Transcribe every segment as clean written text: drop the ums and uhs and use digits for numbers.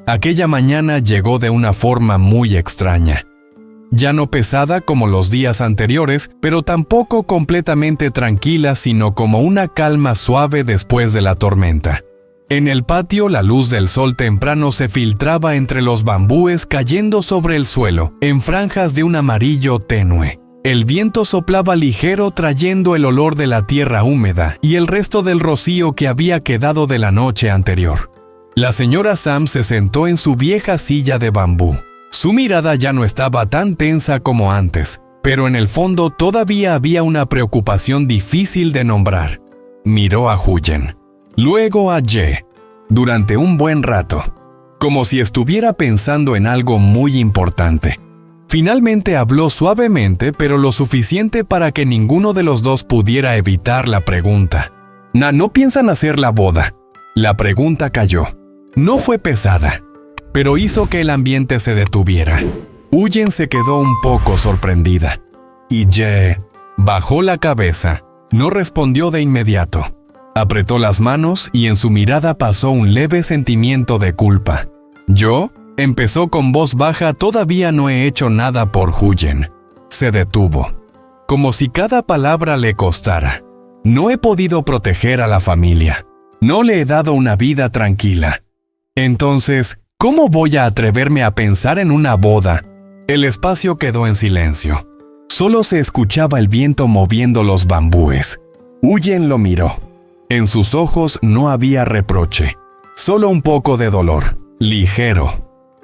Aquella mañana llegó de una forma muy extraña. Ya no pesada como los días anteriores, pero tampoco completamente tranquila, sino como una calma suave después de la tormenta. En el patio, la luz del sol temprano se filtraba entre los bambúes cayendo sobre el suelo, en franjas de un amarillo tenue. El viento soplaba ligero trayendo el olor de la tierra húmeda y el resto del rocío que había quedado de la noche anterior. La señora Sam se sentó en su vieja silla de bambú. Su mirada ya no estaba tan tensa como antes, pero en el fondo todavía había una preocupación difícil de nombrar. Miró a Huyen, luego a Ye, durante un buen rato, como si estuviera pensando en algo muy importante. Finalmente habló suavemente, pero lo suficiente para que ninguno de los dos pudiera evitar la pregunta. ¿No piensan hacer la boda? La pregunta cayó. No fue pesada, pero hizo que el ambiente se detuviera. Huyen se quedó un poco sorprendida. Y Ye bajó la cabeza. No respondió de inmediato. Apretó las manos y en su mirada pasó un leve sentimiento de culpa. ¿Yo? Empezó con voz baja. Todavía no he hecho nada por Huyen. Se detuvo, como si cada palabra le costara. No he podido proteger a la familia. No le he dado una vida tranquila. Entonces, ¿cómo voy a atreverme a pensar en una boda? El espacio quedó en silencio. Solo se escuchaba el viento moviendo los bambúes. Huyen lo miró. En sus ojos no había reproche, solo un poco de dolor, ligero,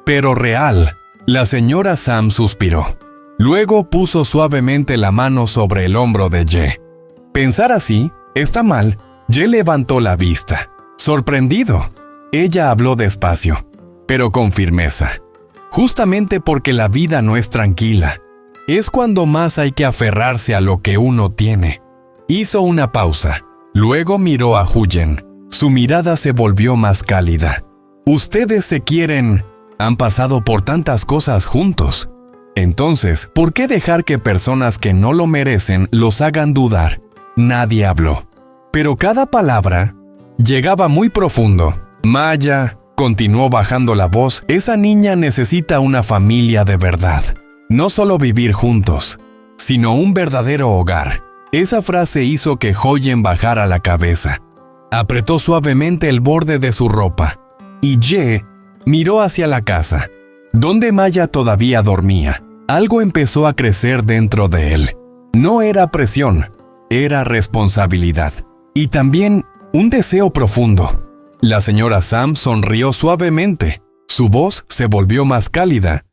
pero real. La señora Sam suspiró. Luego puso suavemente la mano sobre el hombro de Ye. Pensar así está mal. Ye levantó la vista, sorprendido. Ella habló despacio, pero con firmeza. Justamente porque la vida no es tranquila, es cuando más hay que aferrarse a lo que uno tiene. Hizo una pausa, luego miró a Huyen. Su mirada se volvió más cálida. Ustedes se quieren. Han pasado por tantas cosas juntos. Entonces, ¿por qué dejar que personas que no lo merecen los hagan dudar? Nadie habló, pero cada palabra llegaba muy profundo. Maya, continuó bajando la voz, esa niña necesita una familia de verdad. No solo vivir juntos, sino un verdadero hogar. Esa frase hizo que Huyen bajara la cabeza. Apretó suavemente el borde de su ropa. Y Ye miró hacia la casa, donde Maya todavía dormía. Algo empezó a crecer dentro de él. No era presión, era responsabilidad. Y también un deseo profundo. La señora Sam sonrió suavemente. Su voz se volvió más cálida.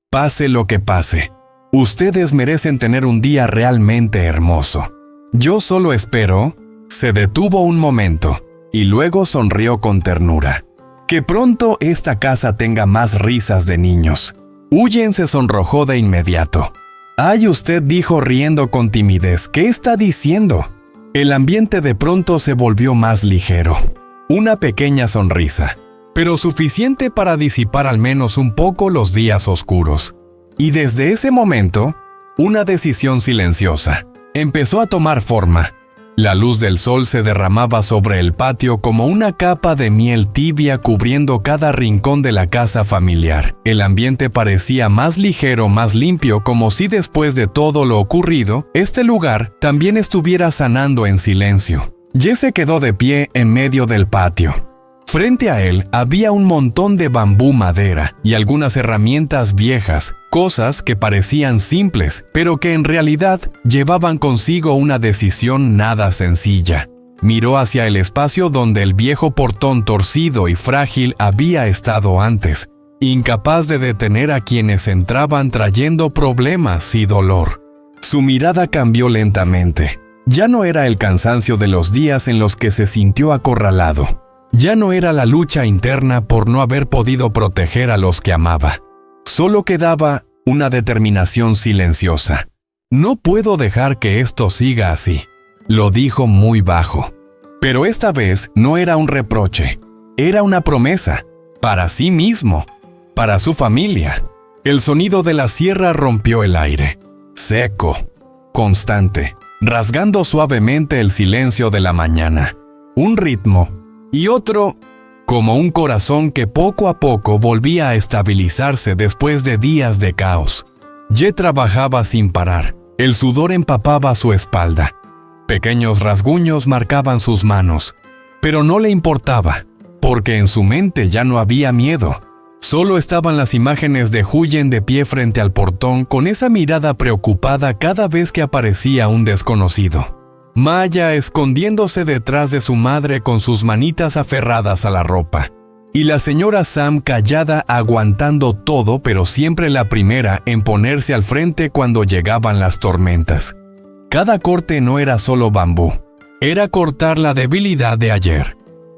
Pase lo que pase, ustedes merecen tener un día realmente hermoso. Yo solo espero. Se detuvo un momento y luego sonrió con ternura. Que pronto esta casa tenga más risas de niños. Huyen se sonrojó de inmediato. Ay, usted dijo riendo con timidez. ¿Qué está diciendo? El ambiente de pronto se volvió más ligero. Una pequeña sonrisa, pero suficiente para disipar al menos un poco los días oscuros. Y desde ese momento, una decisión silenciosa empezó a tomar forma. La luz del sol se derramaba sobre el patio como una capa de miel tibia cubriendo cada rincón de la casa familiar. El ambiente parecía más ligero, más limpio, como si después de todo lo ocurrido, este lugar también estuviera sanando en silencio. Ye se quedó de pie en medio del patio. Frente a él había un montón de bambú, madera y algunas herramientas viejas, cosas que parecían simples, pero que en realidad llevaban consigo una decisión nada sencilla. Miró hacia el espacio donde el viejo portón torcido y frágil había estado antes, incapaz de detener a quienes entraban trayendo problemas y dolor. Su mirada cambió lentamente. Ya no era el cansancio de los días en los que se sintió acorralado. Ya no era la lucha interna por no haber podido proteger a los que amaba. Solo quedaba una determinación silenciosa. No puedo dejar que esto siga así, lo dijo muy bajo. Pero esta vez no era un reproche, era una promesa, para sí mismo, para su familia. El sonido de la sierra rompió el aire, seco, constante, rasgando suavemente el silencio de la mañana. Un ritmo y otro como un corazón que poco a poco volvía a estabilizarse después de días de caos. Ye trabajaba sin parar. El sudor empapaba su espalda. Pequeños rasguños marcaban sus manos. Pero no le importaba, porque en su mente ya no había miedo. Solo estaban las imágenes de Huyen de pie frente al portón con esa mirada preocupada cada vez que aparecía un desconocido. Maya escondiéndose detrás de su madre con sus manitas aferradas a la ropa. Y la señora Sam callada aguantando todo, pero siempre la primera en ponerse al frente cuando llegaban las tormentas. Cada corte no era solo bambú, era cortar la debilidad de ayer.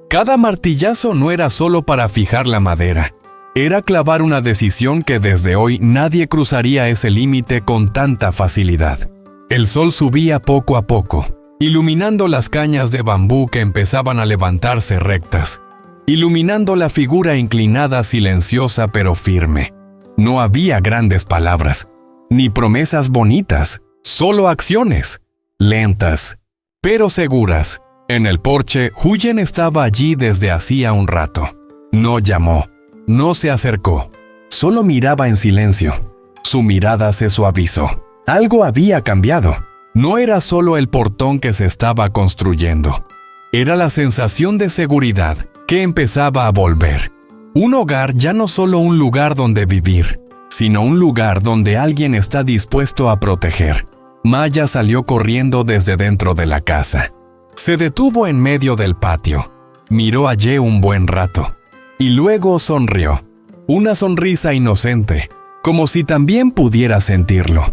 Cada martillazo no era solo para fijar la madera, era clavar una decisión que desde hoy nadie cruzaría ese límite con tanta facilidad. El sol subía poco a poco, iluminando las cañas de bambú que empezaban a levantarse rectas, iluminando la figura inclinada silenciosa pero firme. No había grandes palabras, ni promesas bonitas, solo acciones, lentas, pero seguras. En el porche, Huyen estaba allí desde hacía un rato. No llamó, no se acercó, solo miraba en silencio. Su mirada se suavizó. Algo había cambiado. No era solo el portón que se estaba construyendo. Era la sensación de seguridad que empezaba a volver. Un hogar ya no solo un lugar donde vivir, sino un lugar donde alguien está dispuesto a proteger. Maya salió corriendo desde dentro de la casa. Se detuvo en medio del patio. Miró a Ye un buen rato. Y luego sonrió. Una sonrisa inocente, como si también pudiera sentirlo.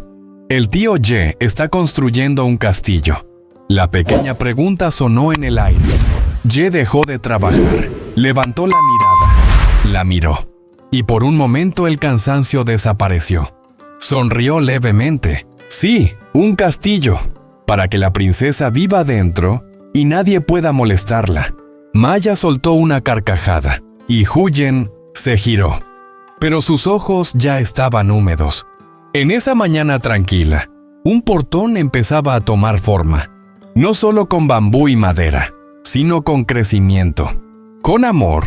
El tío Ye está construyendo un castillo. La pequeña pregunta sonó en el aire. Ye dejó de trabajar, levantó la mirada, la miró, y por un momento el cansancio desapareció. Sonrió levemente. Sí, un castillo, para que la princesa viva dentro y nadie pueda molestarla. Maya soltó una carcajada, y Huyen se giró. Pero sus ojos ya estaban húmedos. En esa mañana tranquila, un portón empezaba a tomar forma, no solo con bambú y madera, sino con crecimiento, con amor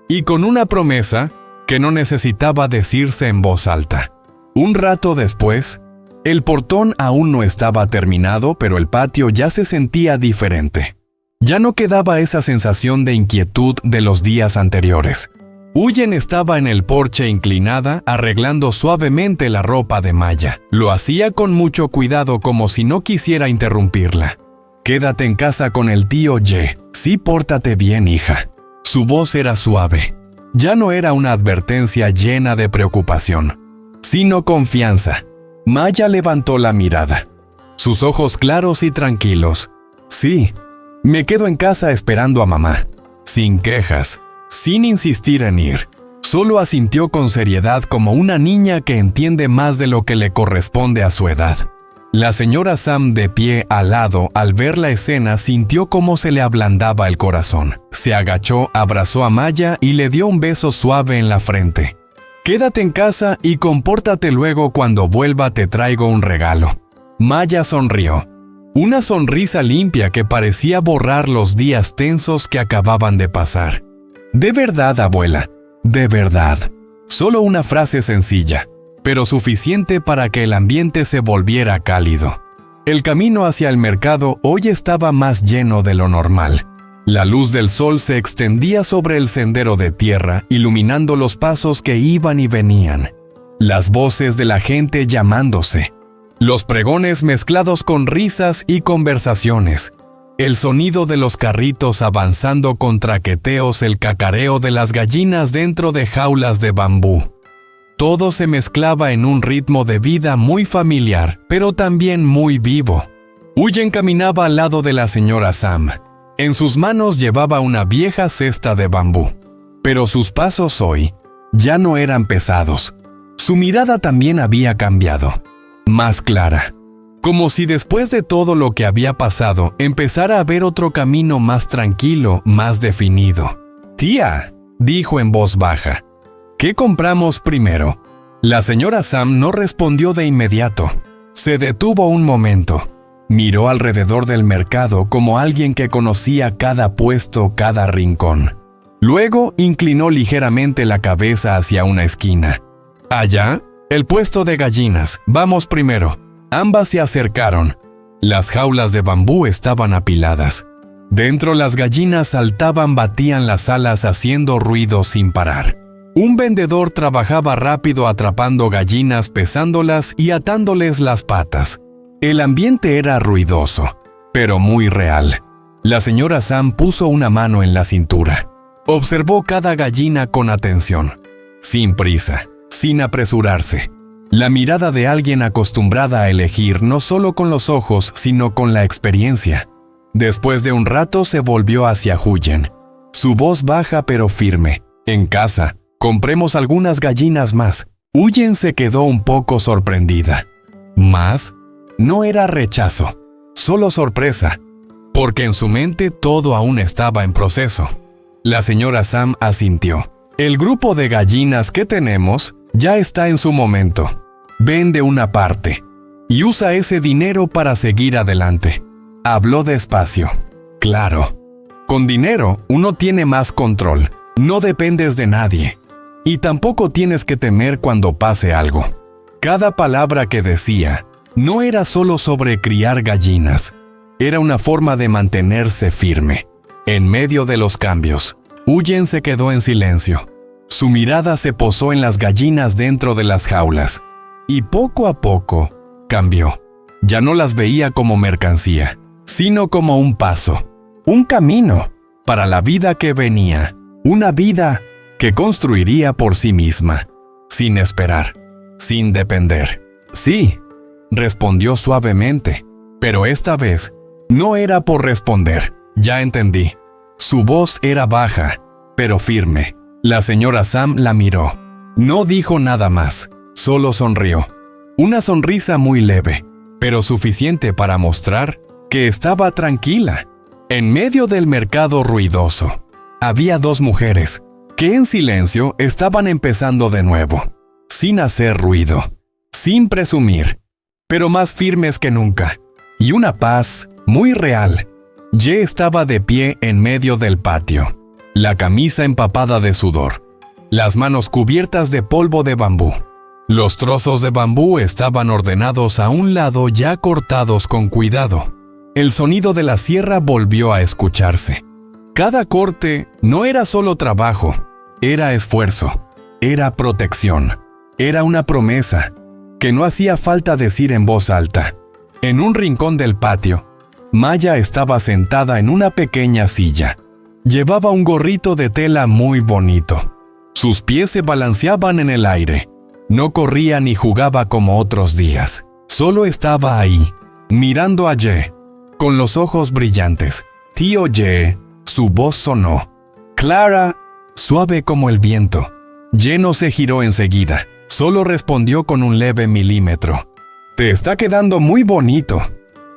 y con una promesa que no necesitaba decirse en voz alta. Un rato después, el portón aún no estaba terminado, pero el patio ya se sentía diferente. Ya no quedaba esa sensación de inquietud de los días anteriores. Huyen estaba en el porche inclinada, arreglando suavemente la ropa de Maya. Lo hacía con mucho cuidado, como si no quisiera interrumpirla. «Quédate en casa con el tío Ye. Sí, pórtate bien, hija». Su voz era suave. Ya no era una advertencia llena de preocupación, sino confianza. Maya levantó la mirada. Sus ojos claros y tranquilos. «Sí, me quedo en casa esperando a mamá». Sin quejas, sin insistir en ir. Solo asintió con seriedad, como una niña que entiende más de lo que le corresponde a su edad. La señora Sam, de pie al lado, al ver la escena, sintió cómo se le ablandaba el corazón. Se agachó, abrazó a Maya y le dio un beso suave en la frente. «Quédate en casa y compórtate, luego cuando vuelva te traigo un regalo». Maya sonrió. Una sonrisa limpia que parecía borrar los días tensos que acababan de pasar. «De verdad, abuela, de verdad». Solo una frase sencilla, pero suficiente para que el ambiente se volviera cálido. El camino hacia el mercado hoy estaba más lleno de lo normal. La luz del sol se extendía sobre el sendero de tierra, iluminando los pasos que iban y venían. Las voces de la gente llamándose. Los pregones mezclados con risas y conversaciones. El sonido de los carritos avanzando con traqueteos, el cacareo de las gallinas dentro de jaulas de bambú. Todo se mezclaba en un ritmo de vida muy familiar, pero también muy vivo. Huyen caminaba al lado de la señora Sam. En sus manos llevaba una vieja cesta de bambú. Pero sus pasos hoy ya no eran pesados. Su mirada también había cambiado. Más clara. Como si después de todo lo que había pasado, empezara a ver otro camino más tranquilo, más definido. «Tía», dijo en voz baja, «¿qué compramos primero?». La señora Sam no respondió de inmediato. Se detuvo un momento. Miró alrededor del mercado como alguien que conocía cada puesto, cada rincón. Luego inclinó ligeramente la cabeza hacia una esquina. Allá, el puesto de gallinas. Vamos primero. Ambas se acercaron. Las jaulas de bambú estaban apiladas. Dentro las gallinas saltaban, batían las alas haciendo ruido sin parar. Un vendedor trabajaba rápido atrapando gallinas, pesándolas y atándoles las patas. El ambiente era ruidoso, pero muy real. La señora Sam puso una mano en la cintura. Observó cada gallina con atención, sin prisa, sin apresurarse. La mirada de alguien acostumbrada a elegir no solo con los ojos, sino con la experiencia. Después de un rato se volvió hacia Huyen. Su voz baja pero firme. En casa, compremos algunas gallinas más. Huyen se quedó un poco sorprendida. ¿Más? No era rechazo, solo sorpresa, porque en su mente todo aún estaba en proceso. La señora Sam asintió. El grupo de gallinas que tenemos ya está en su momento. Vende una parte y usa ese dinero para seguir adelante. Habló despacio. Claro, con dinero uno tiene más control. No dependes de nadie. Y tampoco tienes que temer cuando pase algo. Cada palabra que decía no era solo sobre criar gallinas. Era una forma de mantenerse firme. En medio de los cambios, Huyen se quedó en silencio. Su mirada se posó en las gallinas dentro de las jaulas. Y poco a poco, cambió. Ya no las veía como mercancía, sino como un paso, un camino para la vida que venía. Una vida que construiría por sí misma, sin esperar, sin depender. Sí, respondió suavemente, pero esta vez no era por responder. Ya entendí. Su voz era baja, pero firme. La señora Sam la miró. No dijo nada más, solo sonrió. Una sonrisa muy leve, pero suficiente para mostrar que estaba tranquila. En medio del mercado ruidoso, había dos mujeres que en silencio estaban empezando de nuevo, sin hacer ruido, sin presumir, pero más firmes que nunca, y una paz muy real. Ye estaba de pie en medio del patio, la camisa empapada de sudor, las manos cubiertas de polvo de bambú. Los trozos de bambú estaban ordenados a un lado, ya cortados con cuidado. El sonido de la sierra volvió a escucharse. Cada corte no era solo trabajo, era esfuerzo, era protección, era una promesa que no hacía falta decir en voz alta. En un rincón del patio, Maya estaba sentada en una pequeña silla. Llevaba un gorrito de tela muy bonito. Sus pies se balanceaban en el aire. No corría ni jugaba como otros días. Solo estaba ahí, mirando a Ye, con los ojos brillantes. Tío Ye, su voz sonó. Clara, suave como el viento. Ye no se giró enseguida, solo respondió con un leve milímetro. Te está quedando muy bonito,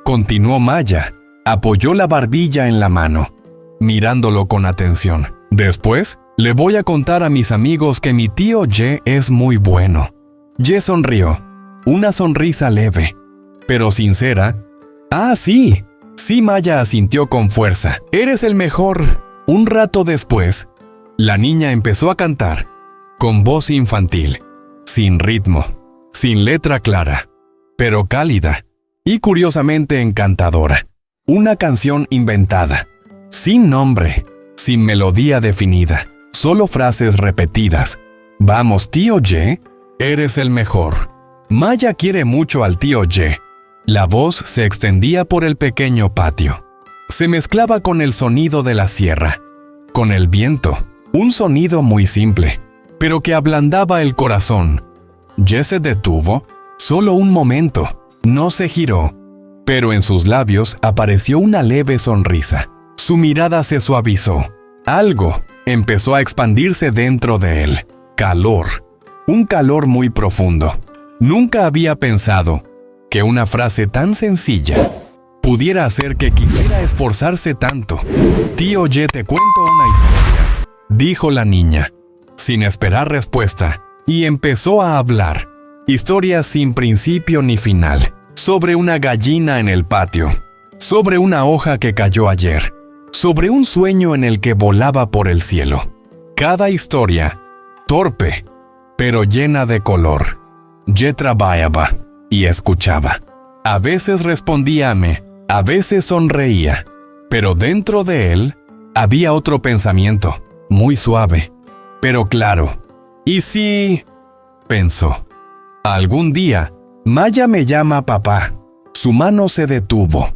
continuó Maya. Apoyó la barbilla en la mano, mirándolo con atención. Después, le voy a contar a mis amigos que mi tío Ye es muy bueno. Ye sonrió, una sonrisa leve, pero sincera. Ah, sí. Sí, Maya asintió con fuerza. Eres el mejor. Un rato después, la niña empezó a cantar, con voz infantil, sin ritmo, sin letra clara, pero cálida y curiosamente encantadora. Una canción inventada, sin nombre, sin melodía definida, solo frases repetidas. Vamos, tío Ye, eres el mejor. Maya quiere mucho al tío Ye. La voz se extendía por el pequeño patio. Se mezclaba con el sonido de la sierra, con el viento, un sonido muy simple, pero que ablandaba el corazón. Ye se detuvo, solo un momento, no se giró, pero en sus labios apareció una leve sonrisa. Su mirada se suavizó. Algo empezó a expandirse dentro de él. Calor, un calor muy profundo. Nunca había pensado que una frase tan sencilla pudiera hacer que quisiera esforzarse tanto. Tío Ye, te cuento una historia, dijo la niña, sin esperar respuesta, y empezó a hablar. Historia sin principio ni final, sobre una gallina en el patio, sobre una hoja que cayó ayer, sobre un sueño en el que volaba por el cielo. Cada historia, torpe, pero llena de color. Ye trabajaba y escuchaba. A veces respondíame, a veces sonreía, pero dentro de él había otro pensamiento, muy suave, pero claro. ¿Y si...? Pensó. Algún día, Maya me llama papá. Su mano se detuvo.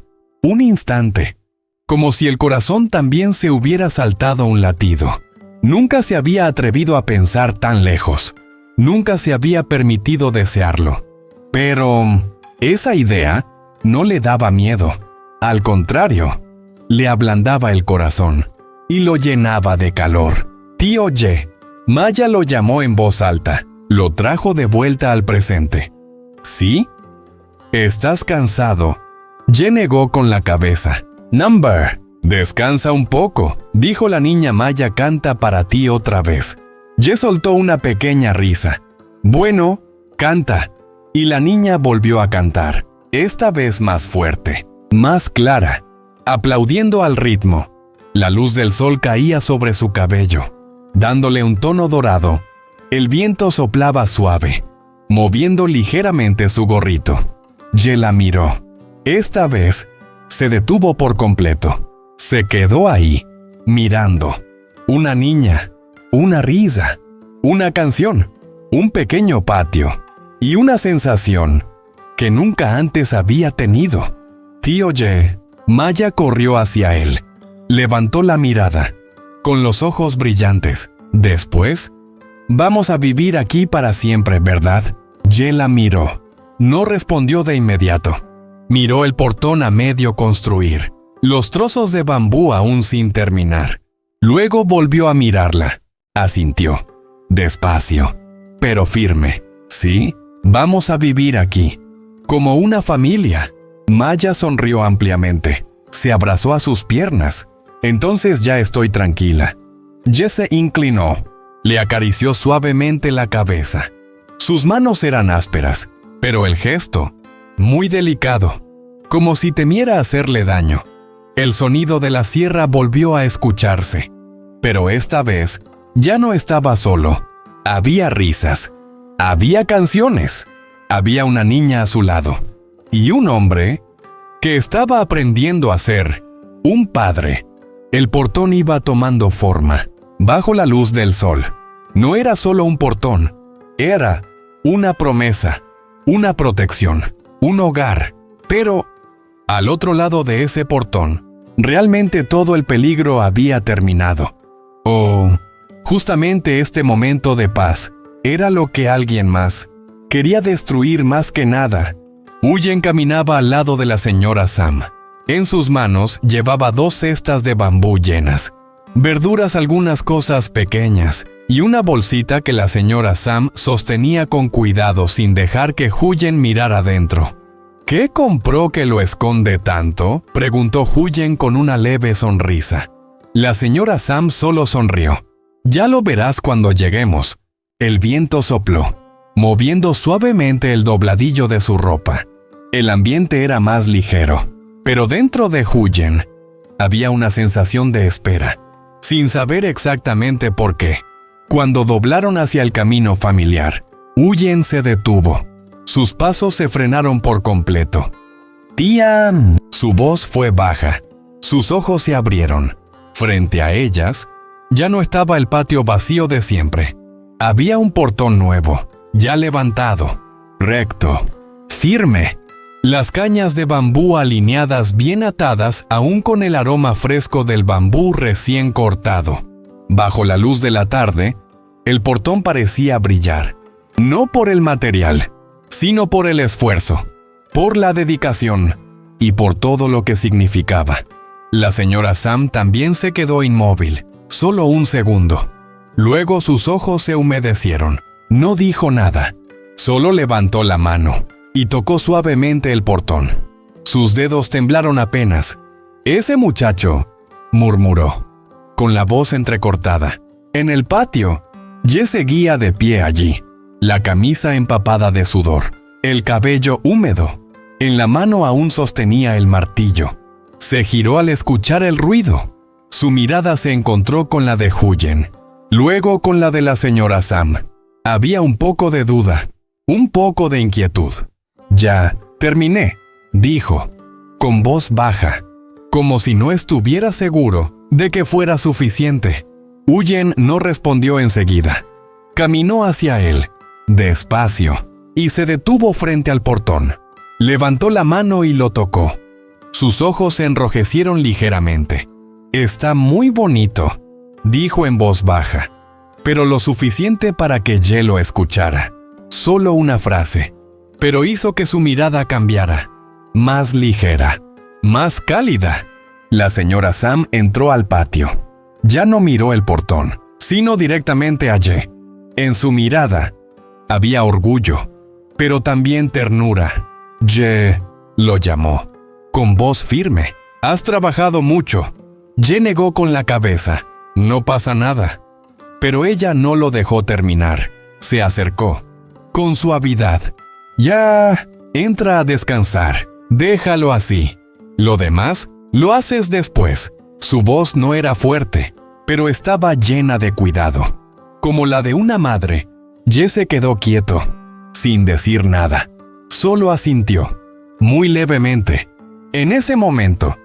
Un instante, como si el corazón también se hubiera saltado un latido. Nunca se había atrevido a pensar tan lejos. Nunca se había permitido desearlo. Pero esa idea no le daba miedo. Al contrario, le ablandaba el corazón y lo llenaba de calor. Tío Ye, Maya lo llamó en voz alta. Lo trajo de vuelta al presente. ¿Sí? ¿Estás cansado? Ye negó con la cabeza. Number, descansa un poco, dijo la niña Maya. Canta para ti otra vez. Ye soltó una pequeña risa. Bueno, canta. Y la niña volvió a cantar, esta vez más fuerte, más clara, aplaudiendo al ritmo. La luz del sol caía sobre su cabello, dándole un tono dorado. El viento soplaba suave, moviendo ligeramente su gorrito. Ye la miró. Esta vez, se detuvo por completo. Se quedó ahí, mirando. Una niña, una risa, una canción, un pequeño patio y una sensación que nunca antes había tenido. Tío Ye, Maya corrió hacia él. Levantó la mirada, con los ojos brillantes. Después, vamos a vivir aquí para siempre, ¿verdad? Ye la miró. No respondió de inmediato. Miró el portón a medio construir, los trozos de bambú aún sin terminar. Luego volvió a mirarla. Asintió, despacio, pero firme. Sí, vamos a vivir aquí, como una familia. Maya sonrió ampliamente. Se abrazó a sus piernas. Entonces ya estoy tranquila. Ye se inclinó. Le acarició suavemente la cabeza. Sus manos eran ásperas, pero el gesto, muy delicado, como si temiera hacerle daño. El sonido de la sierra volvió a escucharse, pero esta vez ya no estaba solo. Había risas, había canciones, había una niña a su lado, y un hombre que estaba aprendiendo a ser un padre. El portón iba tomando forma, bajo la luz del sol. No era solo un portón, era una promesa, una protección, un hogar. Pero, al otro lado de ese portón, realmente todo el peligro había terminado. Justamente este momento de paz era lo que alguien más quería destruir más que nada. Huyen caminaba al lado de la señora Sam. En sus manos llevaba 2 cestas de bambú llenas, verduras, algunas cosas pequeñas, y una bolsita que la señora Sam sostenía con cuidado sin dejar que Huyen mirara adentro. ¿Qué compró que lo esconde tanto?, preguntó Huyen con una leve sonrisa. La señora Sam solo sonrió. Ya lo verás cuando lleguemos. El viento sopló, moviendo suavemente el dobladillo de su ropa. El ambiente era más ligero, pero dentro de Huyen había una sensación de espera, sin saber exactamente por qué. Cuando doblaron hacia el camino familiar, Huyen se detuvo. Sus pasos se frenaron por completo. «Tía». Su voz fue baja. Sus ojos se abrieron. Frente a ellas, ya no estaba el patio vacío de siempre. Había un portón nuevo, ya levantado, recto, firme. Las cañas de bambú alineadas, bien atadas, aún con el aroma fresco del bambú recién cortado. Bajo la luz de la tarde, el portón parecía brillar. No por el material, sino por el esfuerzo, por la dedicación y por todo lo que significaba. La señora Sam también se quedó inmóvil, solo un segundo. Luego sus ojos se humedecieron. No dijo nada, solo levantó la mano y tocó suavemente el portón. Sus dedos temblaron apenas. «Ese muchacho», murmuró, con la voz entrecortada. En el patio, Ye seguía de pie allí, la camisa empapada de sudor, el cabello húmedo. En la mano aún sostenía el martillo. Se giró al escuchar el ruido. Su mirada se encontró con la de Huyen. Luego con la de la señora Sam. Había un poco de duda, un poco de inquietud. «Ya, terminé», dijo, con voz baja, como si no estuviera seguro de que fuera suficiente. Huyen no respondió enseguida. Caminó hacia él, despacio, y se detuvo frente al portón. Levantó la mano y lo tocó. Sus ojos se enrojecieron ligeramente. «Está muy bonito», dijo en voz baja, pero lo suficiente para que Ye lo escuchara. Solo una frase, pero hizo que su mirada cambiara. Más ligera, más cálida. La señora Sam entró al patio. Ya no miró el portón, sino directamente a Ye. En su mirada había orgullo, pero también ternura. «Ye», lo llamó, con voz firme. «Has trabajado mucho». Ye negó con la cabeza. «No pasa nada». Pero ella no lo dejó terminar. Se acercó, con suavidad. «Ya, entra a descansar. Déjalo así. Lo demás lo haces después». Su voz no era fuerte, pero estaba llena de cuidado. Como la de una madre, Ye se quedó quieto, sin decir nada. Solo asintió, muy levemente. En ese momento,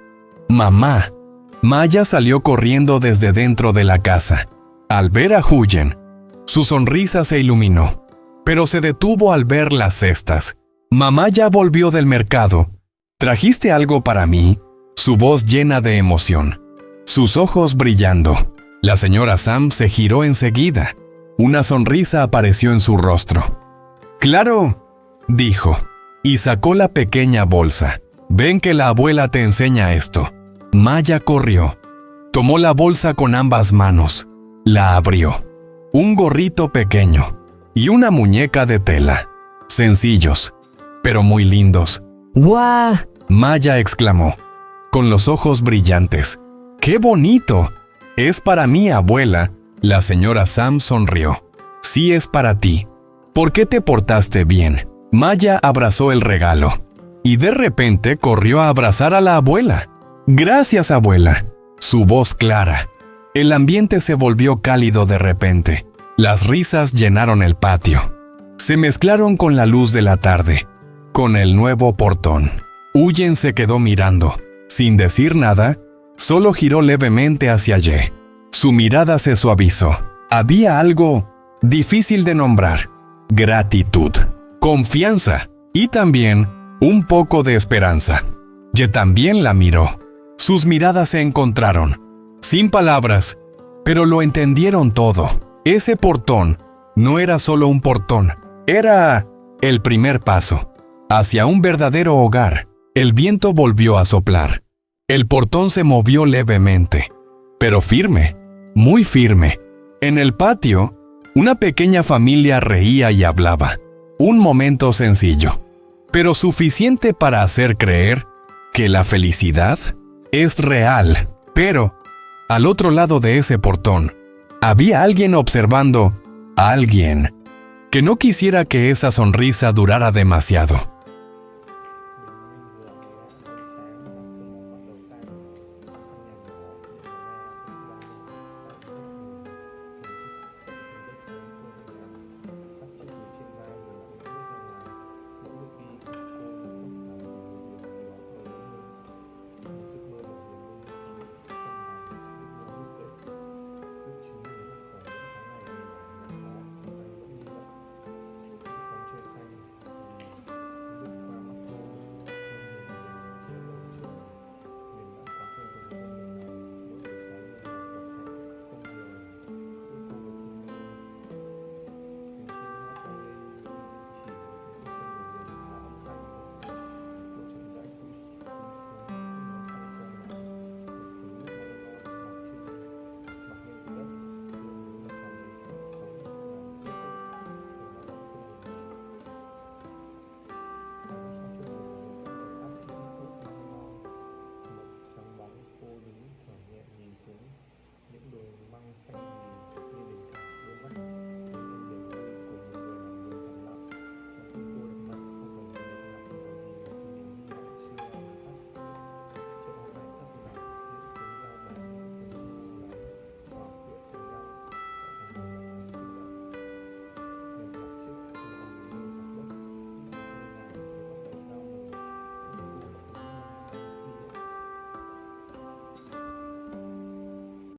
Maya salió corriendo desde dentro de la casa. Al ver a Huyen, su sonrisa se iluminó, pero se detuvo al ver las cestas. «Mamá ya volvió del mercado. ¿Trajiste algo para mí?», su voz llena de emoción, sus ojos brillando. La señora Sam se giró enseguida. Una sonrisa apareció en su rostro. «Claro», dijo, y sacó la pequeña bolsa. «Ven que la abuela te enseña esto». Maya corrió. Tomó la bolsa con ambas manos. La abrió. Un gorrito pequeño y una muñeca de tela. Sencillos, pero muy lindos. ¡Guau! Maya exclamó, con los ojos brillantes. ¡Qué bonito! «Es para mí, abuela». La señora Sam sonrió. «Sí, es para ti. ¿Por qué te portaste bien?» Maya abrazó el regalo y de repente corrió a abrazar a la abuela. «Gracias, abuela». Su voz clara. El ambiente se volvió cálido de repente. Las risas llenaron el patio. Se mezclaron con la luz de la tarde, con el nuevo portón. Huyen se quedó mirando. Sin decir nada, solo giró levemente hacia Ye. Su mirada se suavizó. Había algo difícil de nombrar. Gratitud, confianza y también un poco de esperanza. Ye también la miró. Sus miradas se encontraron. Sin palabras, pero lo entendieron todo. Ese portón no era solo un portón. Era el primer paso hacia un verdadero hogar. El viento volvió a soplar. El portón se movió levemente, pero firme, muy firme. En el patio, una pequeña familia reía y hablaba. Un momento sencillo, pero suficiente para hacer creer que la felicidad es real. Pero, al otro lado de ese portón, había alguien observando, alguien que no quisiera que esa sonrisa durara demasiado.